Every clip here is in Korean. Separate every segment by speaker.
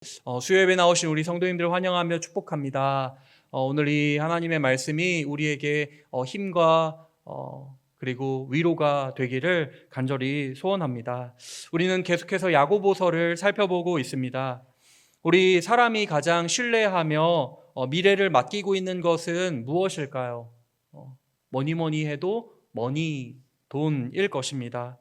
Speaker 1: 수요예배 나오신 우리 성도님들 환영하며 축복합니다. 오늘 이 하나님의 말씀이 우리에게 힘과 그리고 위로가 되기를 간절히 소원합니다. 우리는 계속해서 야고보서를 살펴보고 있습니다. 우리 사람이 가장 신뢰하며 미래를 맡기고 있는 것은 무엇일까요? 뭐니 해도 머니, 돈일 것입니다.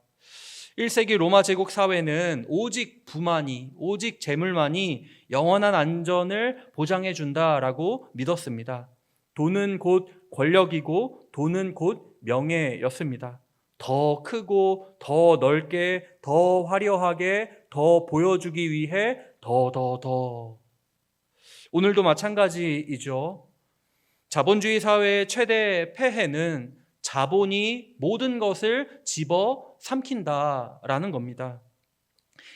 Speaker 1: 1세기 로마 제국 사회는 오직 부만이, 오직 재물만이 영원한 안전을 보장해 준다라고 믿었습니다. 돈은 곧 권력이고 돈은 곧 명예였습니다. 더 크고 더 넓게 더 화려하게 더 보여주기 위해 더. 오늘도 마찬가지이죠. 자본주의 사회의 최대 폐해는 자본이 모든 것을 집어 삼킨다라는 겁니다.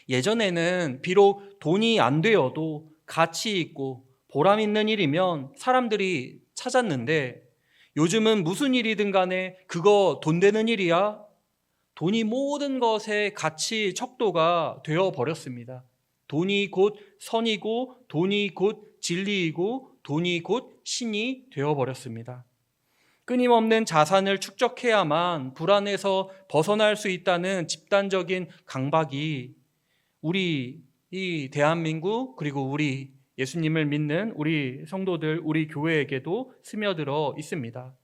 Speaker 1: 예전에는 비록 돈이 안 되어도 가치 있고 보람 있는 일이면 사람들이 찾았는데 요즘은 무슨 일이든 간에 그거 돈 되는 일이야? 돈이 모든 것의 가치 척도가 되어버렸습니다. 돈이 곧 선이고 돈이 곧 진리이고 돈이 곧 신이 되어버렸습니다. 끊임없는 자산을 축적해야만 불안에서 벗어날 수 있다는 집단적인 강박이 우리 이 대한민국 그리고 우리 예수님을 믿는 우리 성도들, 우리 교회에게도 스며들어 있습니다.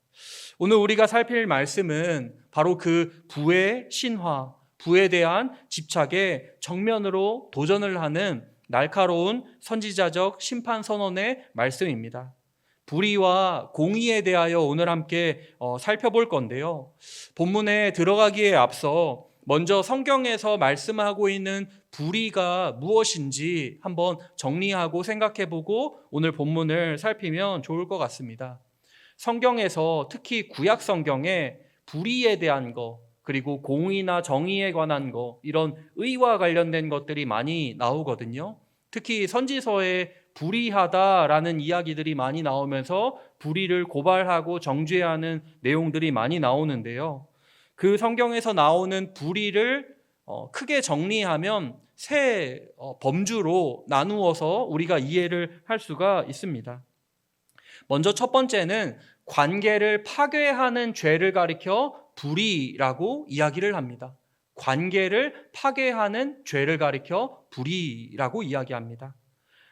Speaker 1: 오늘 우리가 살필 말씀은 바로 그 부의 신화, 부에 대한 집착에 정면으로 도전을 하는 날카로운 선지자적 심판 선언의 말씀입니다. 불의와 공의에 대하여 오늘 함께 살펴볼 건데요. 본문에 들어가기에 앞서 먼저 성경에서 말씀하고 있는 불의가 무엇인지 한번 정리하고 생각해보고 오늘 본문을 살피면 좋을 것 같습니다. 성경에서 특히 구약 성경에 불의에 대한 것 그리고 공의나 정의에 관한 것 이런 의와 관련된 것들이 많이 나오거든요. 특히 선지서에 불의하다라는 이야기들이 많이 나오면서 불의를 고발하고 정죄하는 내용들이 많이 나오는데요. 그 성경에서 나오는 불의를 크게 정리하면 세 범주로 나누어서 우리가 이해를 할 수가 있습니다. 먼저 첫 번째는 관계를 파괴하는 죄를 가리켜 불의라고 이야기를 합니다. 관계를 파괴하는 죄를 가리켜 불의라고 이야기합니다.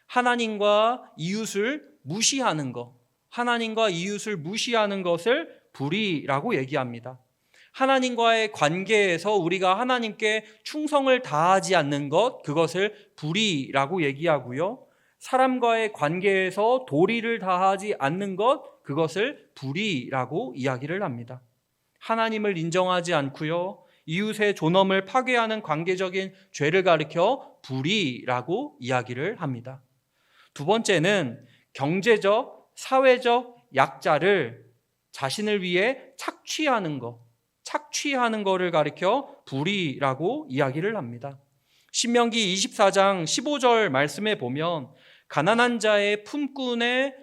Speaker 1: 하나님과 이웃을 무시하는 것, 하나님과 이웃을 무시하는 것을 불의라고 얘기합니다. 하나님과의 관계에서 우리가 하나님께 충성을 다하지 않는 것, 그것을 불의라고 얘기하고요. 사람과의 관계에서 도리를 다하지 않는 것, 그것을 불의라고 이야기를 합니다. 하나님을 인정하지 않고요. 이웃의 존엄을 파괴하는 관계적인 죄를 가리켜 불의라고 이야기를 합니다. 두 번째는 경제적, 사회적 약자를 자신을 위해 착취하는 거를 가리켜 불의라고 이야기를 합니다. 신명기 24장 15절 말씀에 보면 가난한 자의 품꾼의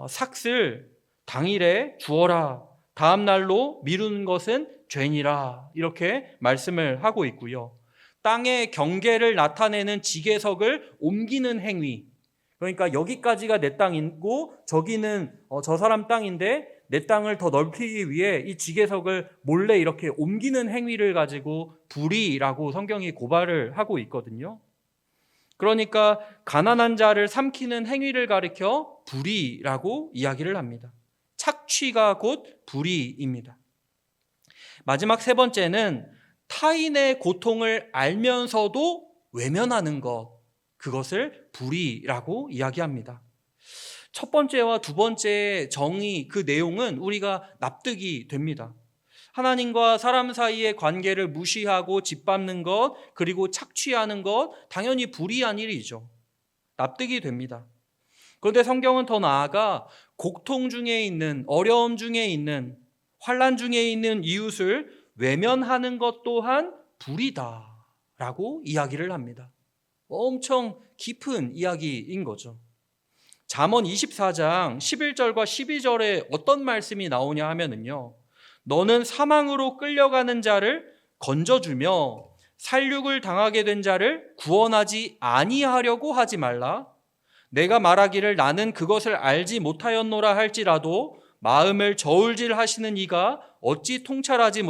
Speaker 1: 삭을 당일에 주어라. 다음 날로 미루는 것은 죄니라. 이렇게 말씀을 하고 있고요. 땅의 경계를 나타내는 지계석을 옮기는 행위. 그러니까 여기까지가 내 땅이고 저기는 저 사람 땅인데 내 땅을 더 넓히기 위해 이 지계석을 몰래 이렇게 옮기는 행위를 가지고 불의라고 성경이 고발을 하고 있거든요. 그러니까 가난한 자를 삼키는 행위를 가리켜 불의라고 이야기를 합니다. 착취가 곧 불의입니다. 마지막 세 번째는 타인의 고통을 알면서도 외면하는 것, 그것을 불의라고 이야기합니다. 첫 번째와 두 번째 정의, 그 내용은 우리가 납득이 됩니다. 하나님과 사람 사이의 관계를 무시하고 짓밟는 것, 그리고 착취하는 것, 당연히 불의한 일이죠. 납득이 됩니다. 그런데 성경은 더 나아가 고통 중에 있는, 어려움 중에 있는, 환난 중에 있는 이웃을 외면하는 것 또한 불의다라고 이야기를 합니다. 엄청 깊은 이야기인 거죠. 잠언 24장 11절과 12절에 어떤 말씀이 나오냐 하면은요. 너는 사망으로 끌려가는 자를 건져주며 살육을 당하게 된 자를 구원하지 아니하려고 하지 말라. 내가 말하기를 나는 그것을 알지 못하였노라 할지라도 마음을 저울질하시는 이가 어찌 통찰하지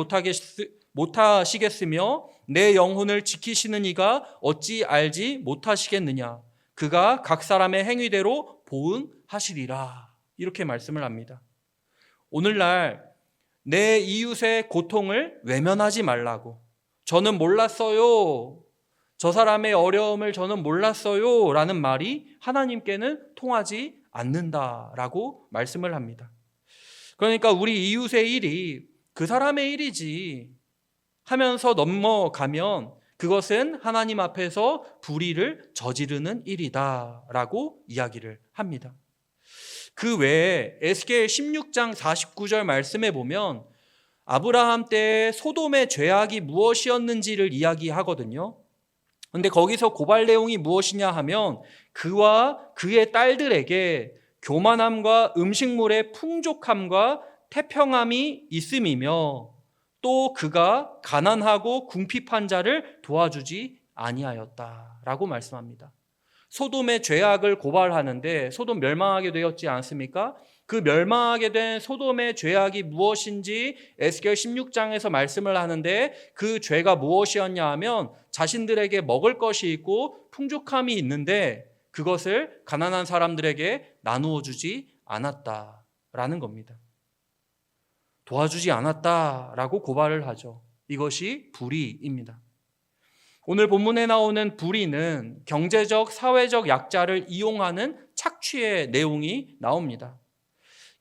Speaker 1: 못하시겠으며 내 영혼을 지키시는 이가 어찌 알지 못하시겠느냐. 그가 각 사람의 행위대로 보응하시리라. 이렇게 말씀을 합니다. 오늘날 내 이웃의 고통을 외면하지 말라고. 저는 몰랐어요. 저 사람의 어려움을 저는 몰랐어요. 라는 말이 하나님께는 통하지 않는다라고 말씀을 합니다. 그러니까 우리 이웃의 일이 그 사람의 일이지 하면서 넘어가면 그것은 하나님 앞에서 불의를 저지르는 일이다라고 이야기를 합니다. 그 외에 에스겔 16장 49절 말씀에 보면 아브라함 때 소돔의 죄악이 무엇이었는지를 이야기하거든요. 그런데 거기서 고발 내용이 무엇이냐 하면 그와 그의 딸들에게 교만함과 음식물의 풍족함과 태평함이 있음이며 또 그가 가난하고 궁핍한 자를 도와주지 아니하였다라고 말씀합니다. 소돔의 죄악을 고발하는데 소돔 멸망하게 되었지 않습니까? 그 멸망하게 된 소돔의 죄악이 무엇인지 에스겔 16장에서 말씀을 하는데 그 죄가 무엇이었냐 하면 자신들에게 먹을 것이 있고 풍족함이 있는데 그것을 가난한 사람들에게 나누어 주지 않았다라는 겁니다. 도와주지 않았다라고 고발을 하죠. 이것이 불의입니다. 오늘 본문에 나오는 불의는 경제적, 사회적 약자를 이용하는 착취의 내용이 나옵니다.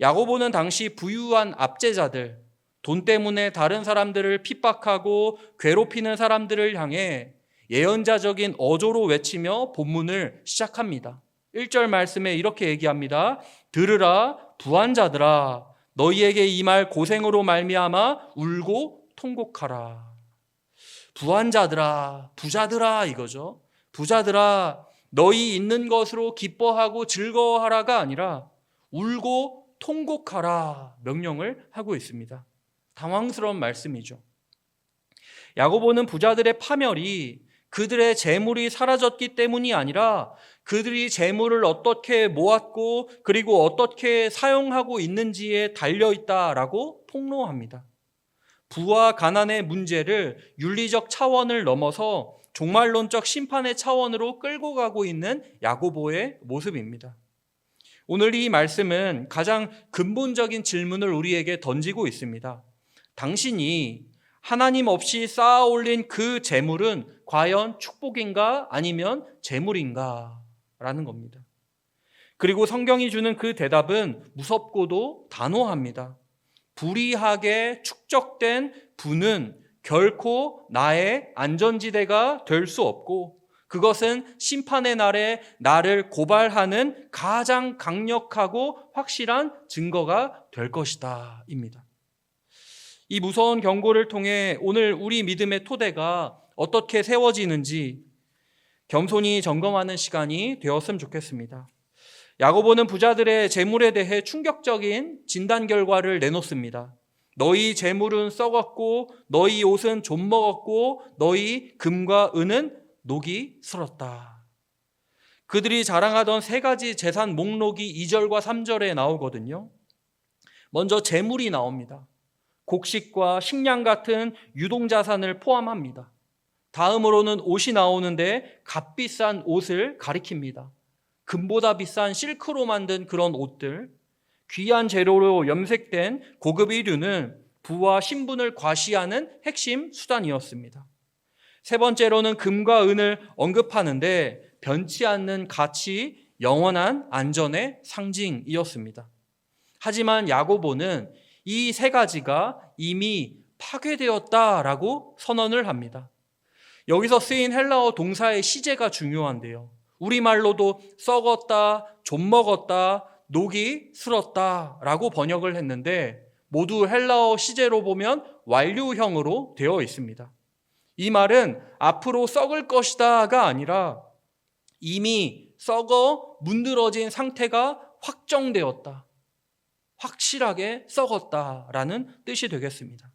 Speaker 1: 야고보는 당시 부유한 압제자들, 돈 때문에 다른 사람들을 핍박하고 괴롭히는 사람들을 향해 예언자적인 어조로 외치며 본문을 시작합니다. 1절 말씀에 이렇게 얘기합니다. 들으라 부한자들아 너희에게 이 말 고생으로 말미암아 울고 통곡하라. 부한자들아, 부자들아 이거죠. 부자들아 너희 있는 것으로 기뻐하고 즐거워하라가 아니라 울고 통곡하라 명령을 하고 있습니다. 당황스러운 말씀이죠. 야고보는 부자들의 파멸이 그들의 재물이 사라졌기 때문이 아니라 그들이 재물을 어떻게 모았고 그리고 어떻게 사용하고 있는지에 달려있다라고 폭로합니다. 부와 가난의 문제를 윤리적 차원을 넘어서 종말론적 심판의 차원으로 끌고 가고 있는 야고보의 모습입니다. 오늘 이 말씀은 가장 근본적인 질문을 우리에게 던지고 있습니다. 당신이 하나님 없이 쌓아 올린 그 재물은 과연 축복인가 아니면 재물인가? 라는 겁니다. 그리고 성경이 주는 그 대답은 무섭고도 단호합니다. 불의하게 축적된 부는 결코 나의 안전지대가 될 수 없고 그것은 심판의 날에 나를 고발하는 가장 강력하고 확실한 증거가 될 것이다 입니다. 이 무서운 경고를 통해 오늘 우리 믿음의 토대가 어떻게 세워지는지 겸손히 점검하는 시간이 되었으면 좋겠습니다. 야고보는 부자들의 재물에 대해 충격적인 진단 결과를 내놓습니다. 너희 재물은 썩었고 너희 옷은 좀먹었고 너희 금과 은은 녹이 슬었다. 그들이 자랑하던 세 가지 재산 목록이 2절과 3절에 나오거든요. 먼저 재물이 나옵니다. 곡식과 식량 같은 유동자산을 포함합니다. 다음으로는 옷이 나오는데 값비싼 옷을 가리킵니다. 금보다 비싼 실크로 만든 그런 옷들, 귀한 재료로 염색된 고급 의류는 부와 신분을 과시하는 핵심 수단이었습니다. 세 번째로는 금과 은을 언급하는데 변치 않는 가치, 영원한 안전의 상징이었습니다. 하지만 야고보는 이 세 가지가 이미 파괴되었다라고 선언을 합니다. 여기서 쓰인 헬라어 동사의 시제가 중요한데요. 우리말로도 썩었다, 좀먹었다, 녹이 슬었다 라고 번역을 했는데 모두 헬라어 시제로 보면 완료형으로 되어 있습니다. 이 말은 앞으로 썩을 것이다가 아니라 이미 썩어 문드러진 상태가 확정되었다, 확실하게 썩었다라는 뜻이 되겠습니다.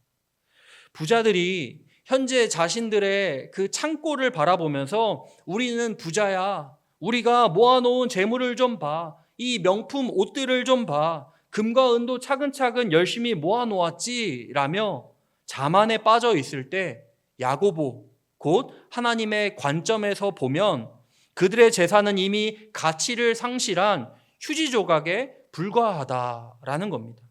Speaker 1: 부자들이 현재 자신들의 그 창고를 바라보면서 우리는 부자야, 우리가 모아놓은 재물을 좀 봐. 이 명품 옷들을 좀 봐. 금과 은도 차근차근 열심히 모아놓았지 라며 자만에 빠져 있을 때 야고보, 곧 하나님의 관점에서 보면 그들의 재산은 이미 가치를 상실한 휴지 조각에 불과하다라는 겁니다.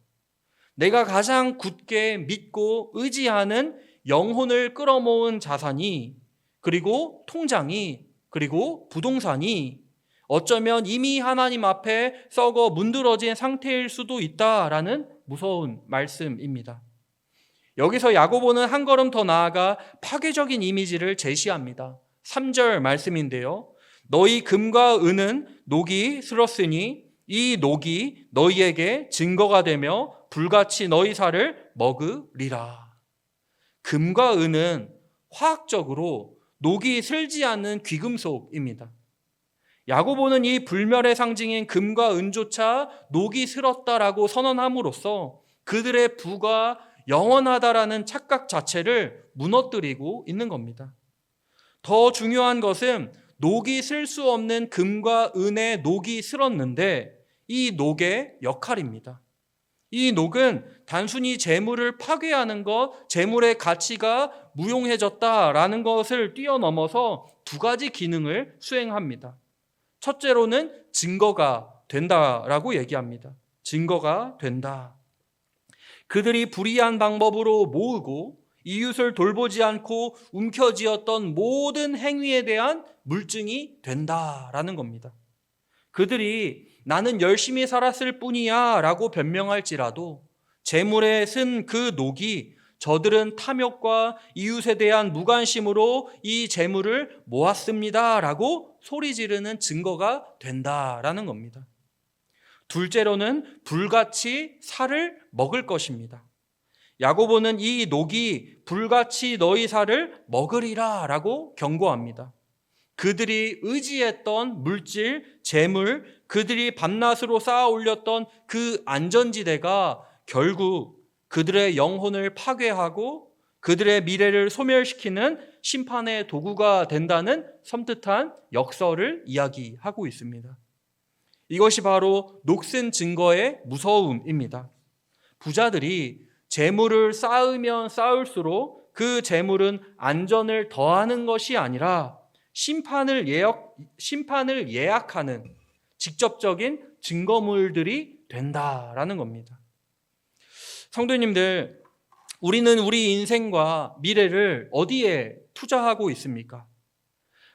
Speaker 1: 내가 가장 굳게 믿고 의지하는 영혼을 끌어모은 자산이, 그리고 통장이, 그리고 부동산이 어쩌면 이미 하나님 앞에 썩어 문드러진 상태일 수도 있다라는 무서운 말씀입니다. 여기서 야고보는 한 걸음 더 나아가 파괴적인 이미지를 제시합니다. 3절 말씀인데요. 너희 금과 은은 녹이 슬었으니 이 녹이 너희에게 증거가 되며 불같이 너희 살을 먹으리라. 금과 은은 화학적으로 녹이 슬지 않는 귀금속입니다. 야고보는 이 불멸의 상징인 금과 은조차 녹이 슬었다라고 선언함으로써 그들의 부가 영원하다라는 착각 자체를 무너뜨리고 있는 겁니다. 더 중요한 것은 녹이 슬 수 없는 금과 은의 녹이 슬었는데 이 녹의 역할입니다. 이 녹은 단순히 재물을 파괴하는 것, 재물의 가치가 무용해졌다라는 것을 뛰어넘어서 두 가지 기능을 수행합니다. 첫째로는 증거가 된다라고 얘기합니다. 증거가 된다. 그들이 불의한 방법으로 모으고 이웃을 돌보지 않고 움켜쥐었던 모든 행위에 대한 물증이 된다라는 겁니다. 그들이 나는 열심히 살았을 뿐이야 라고 변명할지라도 재물에 쓴 그 녹이 저들은 탐욕과 이웃에 대한 무관심으로 이 재물을 모았습니다 라고 소리 지르는 증거가 된다라는 겁니다. 둘째로는 불같이 살을 먹을 것입니다. 야고보는 이 녹이 불같이 너희 살을 먹으리라 라고 경고합니다. 그들이 의지했던 물질, 재물, 그들이 밤낮으로 쌓아 올렸던 그 안전지대가 결국 그들의 영혼을 파괴하고 그들의 미래를 소멸시키는 심판의 도구가 된다는 섬뜩한 역설을 이야기하고 있습니다. 이것이 바로 녹슨 증거의 무서움입니다. 부자들이 재물을 쌓으면 쌓을수록 그 재물은 안전을 더하는 것이 아니라 심판을 예약하는 직접적인 증거물들이 된다라는 겁니다. 성도님들, 우리는 우리 인생과 미래를 어디에 투자하고 있습니까?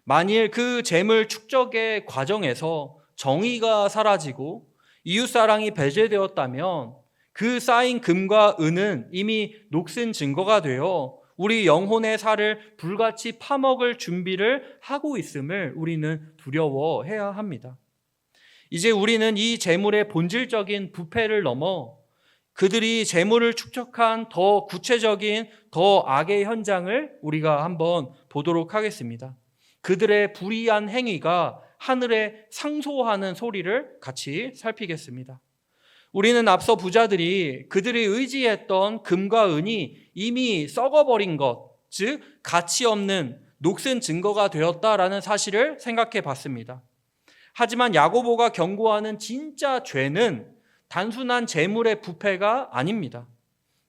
Speaker 1: 만일 그 재물 축적의 과정에서 정의가 사라지고 이웃사랑이 배제되었다면 그 쌓인 금과 은은 이미 녹슨 증거가 되어 우리 영혼의 살을 불같이 파먹을 준비를 하고 있음을 우리는 두려워해야 합니다. 이제 우리는 이 재물의 본질적인 부패를 넘어 그들이 재물을 축적한 더 구체적인 더 악의 현장을 우리가 한번 보도록 하겠습니다. 그들의 불의한 행위가 하늘에 상소하는 소리를 같이 살피겠습니다. 우리는 앞서 부자들이 그들이 의지했던 금과 은이 이미 썩어버린 것, 즉 가치 없는 녹슨 증거가 되었다라는 사실을 생각해 봤습니다. 하지만 야고보가 경고하는 진짜 죄는 단순한 재물의 부패가 아닙니다.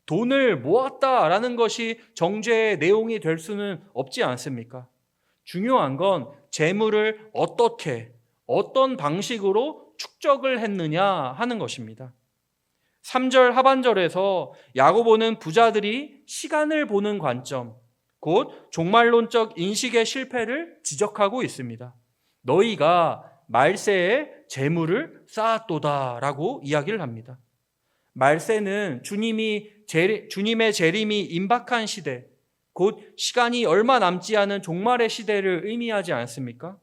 Speaker 1: 돈을 모았다라는 것이 정죄의 내용이 될 수는 없지 않습니까? 중요한 건 재물을 어떻게, 어떤 방식으로 축적을 했느냐 하는 것입니다. 3절 하반절에서 야고보는 부자들이 시간을 보는 관점, 곧 종말론적 인식의 실패를 지적하고 있습니다. 너희가 말세에 재물을 쌓았도다라고 이야기를 합니다. 말세는 주님의 재림이 임박한 시대, 곧 시간이 얼마 남지 않은 종말의 시대를 의미하지 않습니까?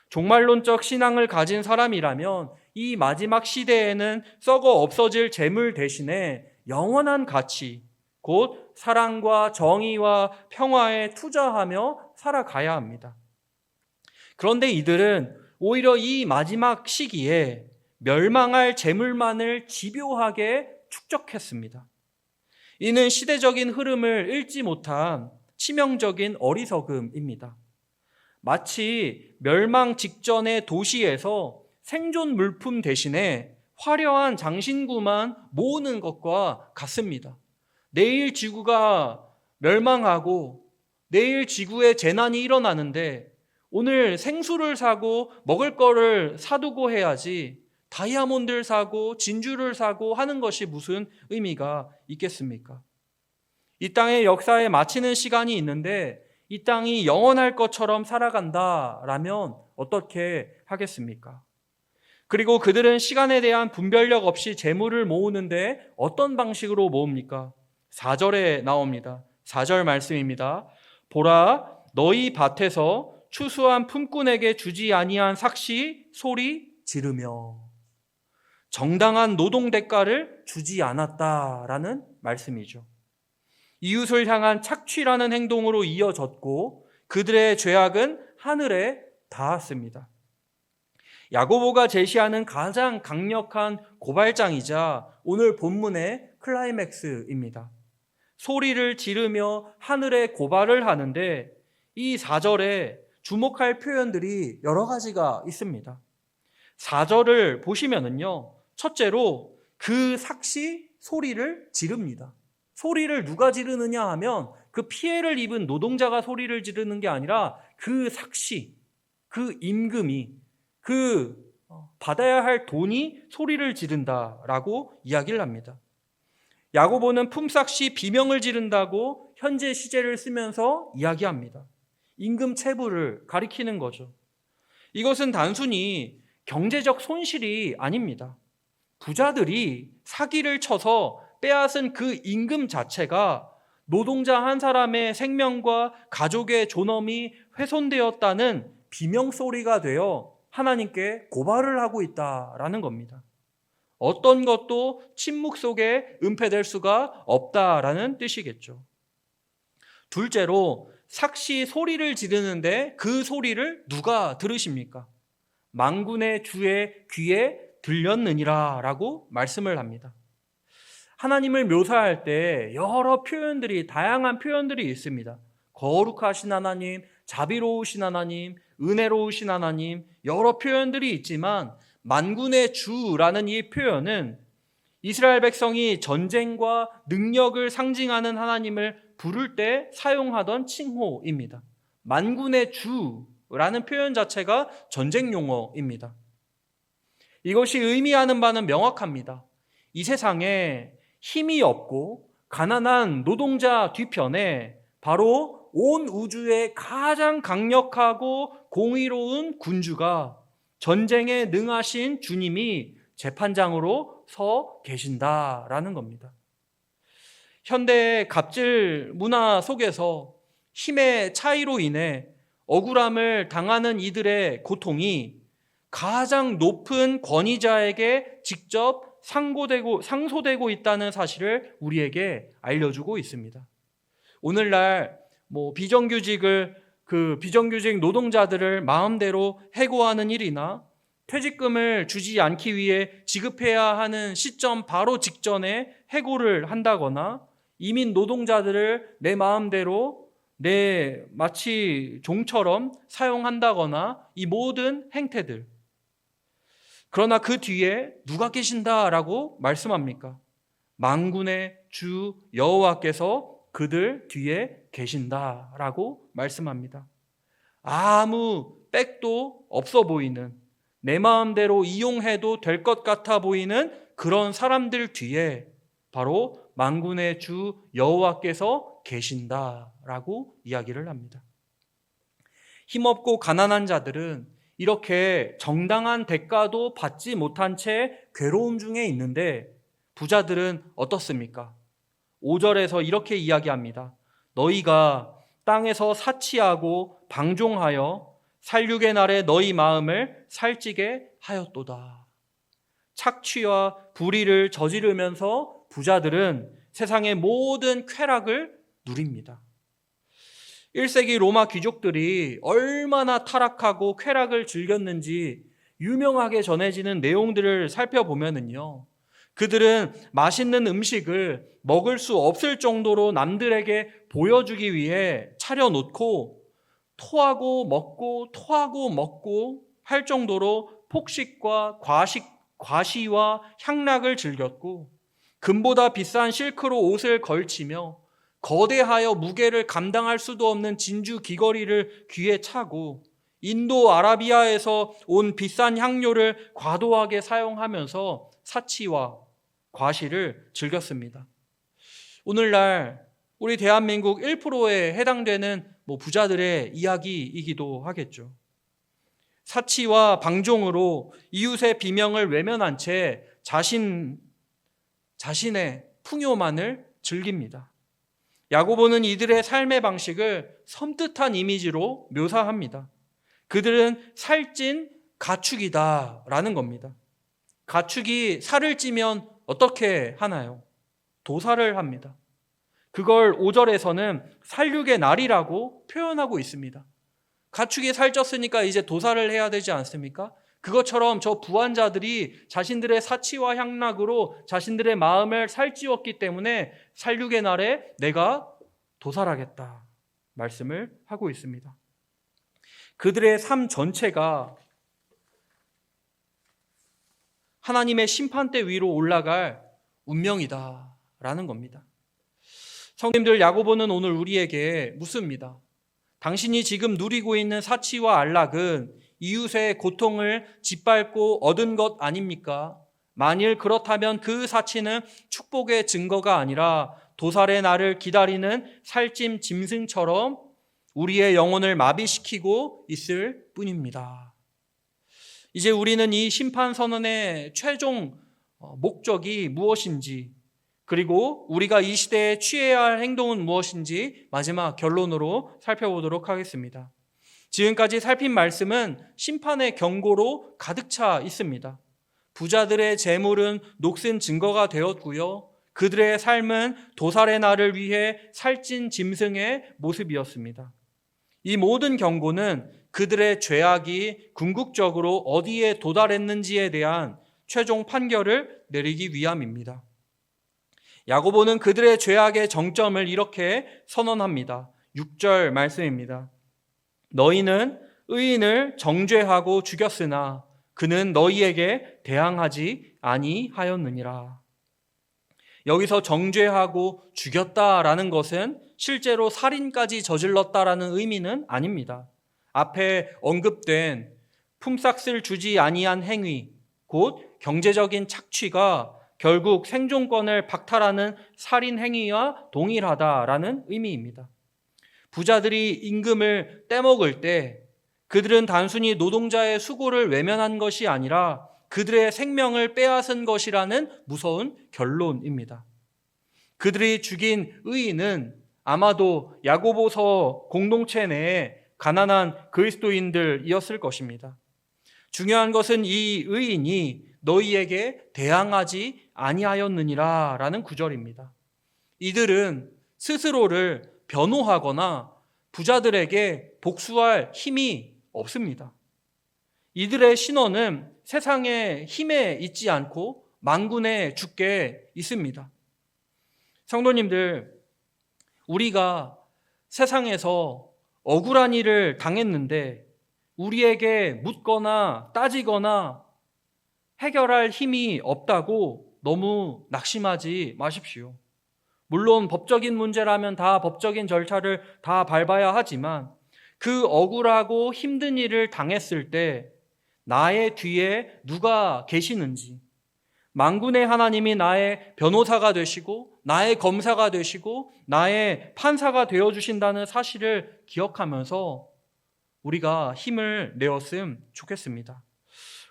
Speaker 1: 종말론적 신앙을 가진 사람이라면 이 마지막 시대에는 썩어 없어질 재물 대신에 영원한 가치, 곧 사랑과 정의와 평화에 투자하며 살아가야 합니다. 그런데 이들은 오히려 이 마지막 시기에 멸망할 재물만을 집요하게 축적했습니다. 이는 시대적인 흐름을 읽지 못한 치명적인 어리석음입니다. 마치 멸망 직전의 도시에서 생존 물품 대신에 화려한 장신구만 모으는 것과 같습니다. 내일 지구가 멸망하고 내일 지구에 재난이 일어나는데 오늘 생수를 사고 먹을 거를 사두고 해야지 다이아몬드를 사고 진주를 사고 하는 것이 무슨 의미가 있겠습니까? 이 땅의 역사에 마치는 시간이 있는데 이 땅이 영원할 것처럼 살아간다라면 어떻게 하겠습니까? 그리고 그들은 시간에 대한 분별력 없이 재물을 모으는데 어떤 방식으로 모읍니까? 4절에 나옵니다. 4절 말씀입니다. 보라, 너희 밭에서 추수한 품꾼에게 주지 아니한 삭시 소리 지르며 정당한 노동 대가를 주지 않았다라는 말씀이죠. 이웃을 향한 착취라는 행동으로 이어졌고 그들의 죄악은 하늘에 닿았습니다. 야고보가 제시하는 가장 강력한 고발장이자 오늘 본문의 클라이맥스입니다. 소리를 지르며 하늘에 고발을 하는데 이 4절에 주목할 표현들이 여러 가지가 있습니다. 4절을 보시면은요, 첫째로 그 삭시 소리를 지릅니다. 소리를 누가 지르느냐 하면 그 피해를 입은 노동자가 소리를 지르는 게 아니라 그 삭시, 그 임금이, 그 받아야 할 돈이 소리를 지른다라고 이야기를 합니다. 야고보는 품삯시 비명을 지른다고 현재 시제를 쓰면서 이야기합니다. 임금 체불을 가리키는 거죠. 이것은 단순히 경제적 손실이 아닙니다. 부자들이 사기를 쳐서 빼앗은 그 임금 자체가 노동자 한 사람의 생명과 가족의 존엄이 훼손되었다는 비명소리가 되어 하나님께 고발을 하고 있다라는 겁니다. 어떤 것도 침묵 속에 은폐될 수가 없다라는 뜻이겠죠. 둘째로 삭시 소리를 지르는데 그 소리를 누가 들으십니까? 만군의 주의 귀에 들렸느니라 라고 말씀을 합니다. 하나님을 묘사할 때 여러 표현들이, 다양한 표현들이 있습니다. 거룩하신 하나님, 자비로우신 하나님, 은혜로우신 하나님, 여러 표현들이 있지만 만군의 주라는 이 표현은 이스라엘 백성이 전쟁과 능력을 상징하는 하나님을 부를 때 사용하던 칭호입니다. 만군의 주라는 표현 자체가 전쟁 용어입니다. 이것이 의미하는 바는 명확합니다. 이 세상에 힘이 없고 가난한 노동자 뒤편에 바로 온 우주의 가장 강력하고 공의로운 군주가 전쟁에 능하신 주님이 재판장으로 서 계신다라는 겁니다. 현대의 갑질 문화 속에서 힘의 차이로 인해 억울함을 당하는 이들의 고통이 가장 높은 권위자에게 직접 상소되고 있다는 사실을 우리에게 알려주고 있습니다. 오늘날 비정규직 노동자들을 마음대로 해고하는 일이나 퇴직금을 주지 않기 위해 지급해야 하는 시점 바로 직전에 해고를 한다거나 이민 노동자들을 내 마음대로 마치 종처럼 사용한다거나 이 모든 행태들. 그러나 그 뒤에 누가 계신다라고 말씀합니까? 만군의 주 여호와께서 그들 뒤에 계신다라고 말씀합니다. 아무 백도 없어 보이는, 내 마음대로 이용해도 될 것 같아 보이는 그런 사람들 뒤에 바로 만군의 주 여호와께서 계신다라고 이야기를 합니다. 힘없고 가난한 자들은 이렇게 정당한 대가도 받지 못한 채 괴로움 중에 있는데 부자들은 어떻습니까? 5절에서 이렇게 이야기합니다. 너희가 땅에서 사치하고 방종하여 살육의 날에 너희 마음을 살찌게 하였도다. 착취와 불의를 저지르면서 부자들은 세상의 모든 쾌락을 누립니다. 1세기 로마 귀족들이 얼마나 타락하고 쾌락을 즐겼는지 유명하게 전해지는 내용들을 살펴보면요, 그들은 맛있는 음식을 먹을 수 없을 정도로 남들에게 보여주기 위해 차려놓고 토하고 먹고 할 정도로 폭식과 과시와 향락을 즐겼고 금보다 비싼 실크로 옷을 걸치며 거대하여 무게를 감당할 수도 없는 진주 귀걸이를 귀에 차고 인도 아라비아에서 온 비싼 향료를 과도하게 사용하면서 사치와 과시를 즐겼습니다. 오늘날 우리 대한민국 1%에 해당되는 부자들의 이야기이기도 하겠죠. 사치와 방종으로 이웃의 비명을 외면한 채 자신의 풍요만을 즐깁니다. 야고보는 이들의 삶의 방식을 섬뜩한 이미지로 묘사합니다. 그들은 살찐 가축이다라는 겁니다. 가축이 살을 찌면 어떻게 하나요? 도살을 합니다. 그걸 5절에서는 살육의 날이라고 표현하고 있습니다. 가축이 살쪘으니까 이제 도살을 해야 되지 않습니까? 그것처럼 저 부한자들이 자신들의 사치와 향락으로 자신들의 마음을 살찌웠기 때문에 살육의 날에 내가 도살하겠다 말씀을 하고 있습니다. 그들의 삶 전체가 하나님의 심판대 위로 올라갈 운명이다라는 겁니다. 성님들, 야고보는 오늘 우리에게 묻습니다. 당신이 지금 누리고 있는 사치와 안락은 이웃의 고통을 짓밟고 얻은 것 아닙니까? 만일 그렇다면 그 사치는 축복의 증거가 아니라 도살의 날을 기다리는 살찜 짐승처럼 우리의 영혼을 마비시키고 있을 뿐입니다. 이제 우리는 이 심판 선언의 최종 목적이 무엇인지, 그리고 우리가 이 시대에 취해야 할 행동은 무엇인지 마지막 결론으로 살펴보도록 하겠습니다. 지금까지 살핀 말씀은 심판의 경고로 가득 차 있습니다. 부자들의 재물은 녹슨 증거가 되었고요. 그들의 삶은 도살의 날을 위해 살찐 짐승의 모습이었습니다. 이 모든 경고는 그들의 죄악이 궁극적으로 어디에 도달했는지에 대한 최종 판결을 내리기 위함입니다. 야고보는 그들의 죄악의 정점을 이렇게 선언합니다. 6절 말씀입니다. 너희는 의인을 정죄하고 죽였으나 그는 너희에게 대항하지 아니하였느니라. 여기서 정죄하고 죽였다라는 것은 실제로 살인까지 저질렀다라는 의미는 아닙니다. 앞에 언급된 품삯을 주지 아니한 행위, 곧 경제적인 착취가 결국 생존권을 박탈하는 살인 행위와 동일하다라는 의미입니다. 부자들이 임금을 떼먹을 때 그들은 단순히 노동자의 수고를 외면한 것이 아니라 그들의 생명을 빼앗은 것이라는 무서운 결론입니다. 그들이 죽인 의인은 아마도 야고보서 공동체 내에 가난한 그리스도인들이었을 것입니다. 중요한 것은 이 의인이 너희에게 대항하지 아니하였느니라 라는 구절입니다. 이들은 스스로를 변호하거나 부자들에게 복수할 힘이 없습니다. 이들의 신원은 세상의 힘에 있지 않고 만군의 주께 있습니다. 성도님들, 우리가 세상에서 억울한 일을 당했는데 우리에게 묻거나 따지거나 해결할 힘이 없다고 너무 낙심하지 마십시오. 물론 법적인 문제라면 다 법적인 절차를 다 밟아야 하지만 그 억울하고 힘든 일을 당했을 때 나의 뒤에 누가 계시는지, 만군의 하나님이 나의 변호사가 되시고 나의 검사가 되시고 나의 판사가 되어주신다는 사실을 기억하면서 우리가 힘을 내었으면 좋겠습니다.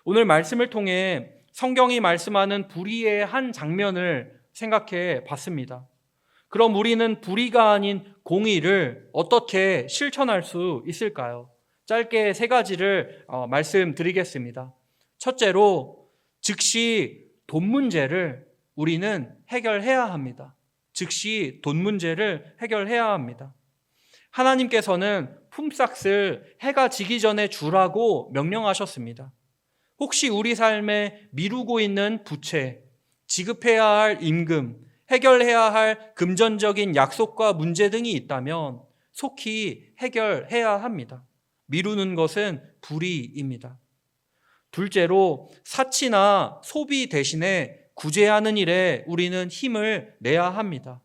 Speaker 1: 오늘 말씀을 통해 성경이 말씀하는 불의의 한 장면을 생각해 봤습니다. 그럼 우리는 불의가 아닌 공의를 어떻게 실천할 수 있을까요? 짧게 3가지를 말씀드리겠습니다. 첫째로, 즉시 돈 문제를 우리는 해결해야 합니다. 즉시 돈 문제를 해결해야 합니다. 하나님께서는 품삯을 해가 지기 전에 주라고 명령하셨습니다. 혹시 우리 삶에 미루고 있는 부채, 지급해야 할 임금, 해결해야 할 금전적인 약속과 문제 등이 있다면 속히 해결해야 합니다. 미루는 것은 불의입니다. 둘째로 사치나 소비 대신에 구제하는 일에 우리는 힘을 내야 합니다.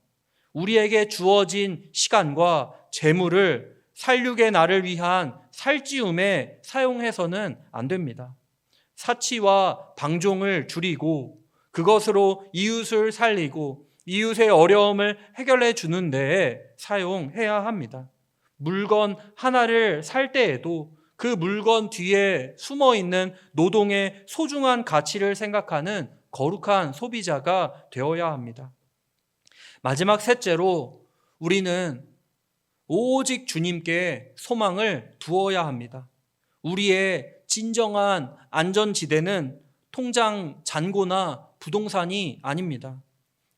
Speaker 1: 우리에게 주어진 시간과 재물을 살육의 날을 위한 살찌움에 사용해서는 안 됩니다. 사치와 방종을 줄이고 그것으로 이웃을 살리고 이웃의 어려움을 해결해 주는 데에 사용해야 합니다. 물건 하나를 살 때에도 그 물건 뒤에 숨어 있는 노동의 소중한 가치를 생각하는 거룩한 소비자가 되어야 합니다. 마지막 셋째로 우리는 오직 주님께 소망을 두어야 합니다. 우리의 진정한 안전지대는 통장 잔고나 부동산이 아닙니다.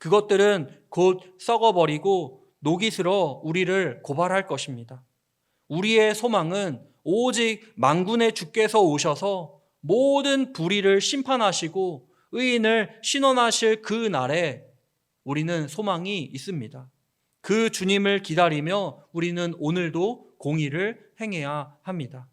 Speaker 1: 그것들은 곧 썩어버리고 녹이 슬어 우리를 고발할 것입니다. 우리의 소망은 오직 만군의 주께서 오셔서 모든 불의를 심판하시고 의인을 신원하실 그 날에 우리는 소망이 있습니다. 그 주님을 기다리며 우리는 오늘도 공의를 행해야 합니다.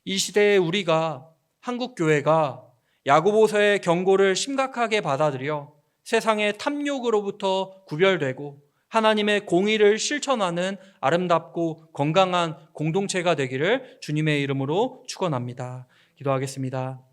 Speaker 1: 이 시대에 우리가 한국교회가 야고보서의 경고를 심각하게 받아들여 세상의 탐욕으로부터 구별되고 하나님의 공의를 실천하는 아름답고 건강한 공동체가 되기를 주님의 이름으로 축원합니다. 기도하겠습니다.